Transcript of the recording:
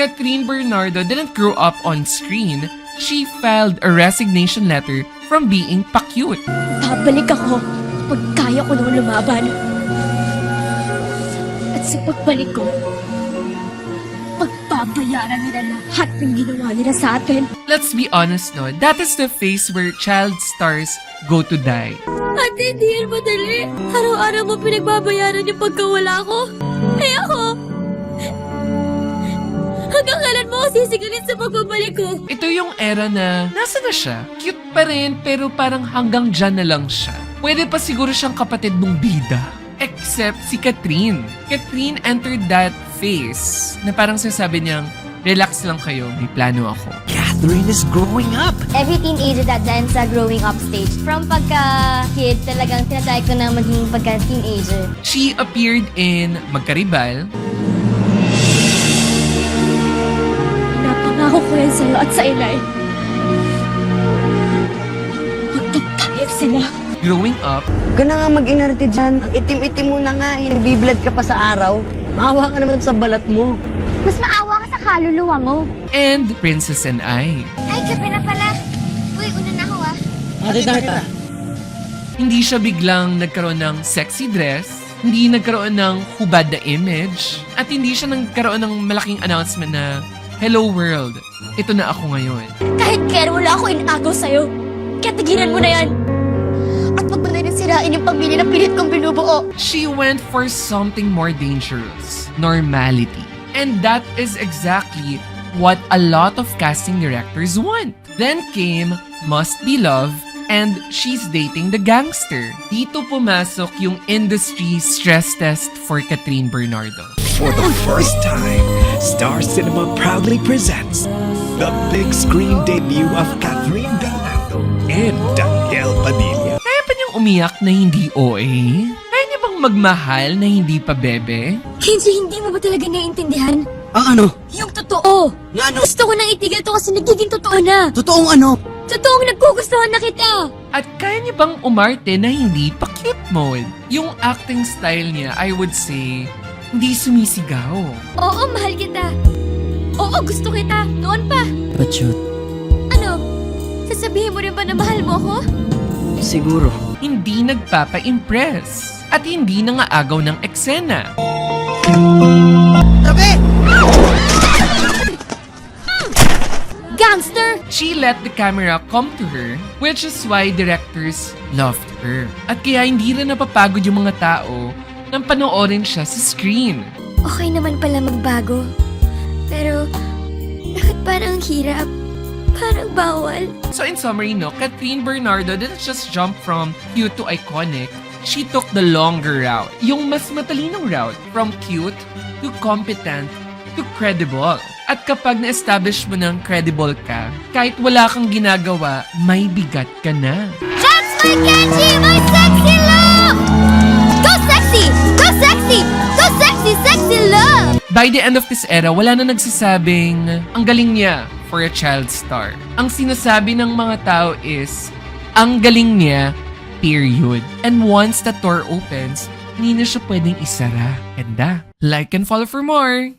Catherine Bernardo didn't grow up on screen. She filed a resignation letter from being pa-cute. Babalik ako pag kaya ko nang lumaban. At sa pagbalik ko, pagbabayaran nila lahat ng ginawa nila sa atin. Let's be honest, no? That is the phase where child stars go to die. Ate, hindi yan madali. Araw-araw mo pinagbabayaran yung pagkawala ko. Eh ako, hanggang kailan mo ako sisigalin sa pagbabalik ko? Ito yung era na nasa na siya. Cute pa rin pero parang hanggang dyan na lang siya. Pwede pa siguro siyang kapatid mong bida. Except si Catherine. Catherine entered that phase na parang sinasabi niyang, relax lang kayo, may plano ako. Catherine is growing up. Every teenager that dance sa growing up stage. From pagka-kid, talagang tinatry ko na maging pagka-teenager. She appeared in Magkaribal, Napangako ko yan sa'yo at sa Inay. Magpapayag sila. Growing Up, Huwag ka na nga mag-inarte dyan. Ang itim-itim mo na nga eh. Nagbiblad ka pa sa araw. Maawa ka naman sa balat mo. Mas maawa ka sa kaluluwa mo. and Princess and I. Ay, gabi na pala. Uy, una na ako ah. Ate Darta. Hindi siya biglang nagkaroon ng sexy dress, hindi nagkaroon ng hubad na image, at hindi siya nagkaroon ng malaking announcement na, hello world, ito na ako ngayon. Kahit kaya wala ako inagaw sa'yo. Kaya tigilan mo na yan. At wag mo na rin sirain yung pamilya na pilit kong binubuo. She went for something more dangerous, normality. And that is exactly what a lot of casting directors want. Then came Must Be Love, and she's dating the gangster. Dito pumasok yung industry stress test for Catherine Bernardo. For the first time, Star Cinema proudly presents the big screen debut of Catherine Bernardo and Daniel Padilla. Kaya pa niyang umiyak na hindi OA? Kaya niya bang magmahal na hindi pa bebe? Hindi mo ba talaga naiintindihan? Ang ano? Yung totoo. Nga ano? Gusto ko nang itigil to kasi nagiging totoo na. Totoong ano? Totoong nagkugustuhan na kita. At kaya niya bang umarte na hindi pa cute mode? Yung acting style niya, I would say, hindi sumisigaw. Oo, mahal kita. Oo, gusto kita. Noon pa. But shoot, Ano? Sasabihin mo rin ba na mahal mo ako? siguro. Hindi nagpapa-impress at hindi nangaagaw ng eksena. Tabi! Gangster! She let the camera come to her, which is why directors loved her. At kaya hindi rin napapagod yung mga tao nang panoorin siya sa screen. Okay naman pala magbago. Pero, bakit parang hirap? Parang bawal. So in summary, no, Catherine Bernardo didn't just jump from cute to iconic. She took the longer route. Yung mas matalinong route. From cute to competent to credible. At kapag na-establish mo ng credible ka, kahit wala kang ginagawa, may bigat ka na. That's my Kenji! My sexy love! Go sexy! Go sexy! Go sexy! Sexy love! By the end of this era, wala na nagsasabing, ang galing niya for a child star. Ang sinasabi ng mga tao is, ang galing niya, period. And once the door opens, hindi na siya pwedeng isara. Ganda. Like and follow for more!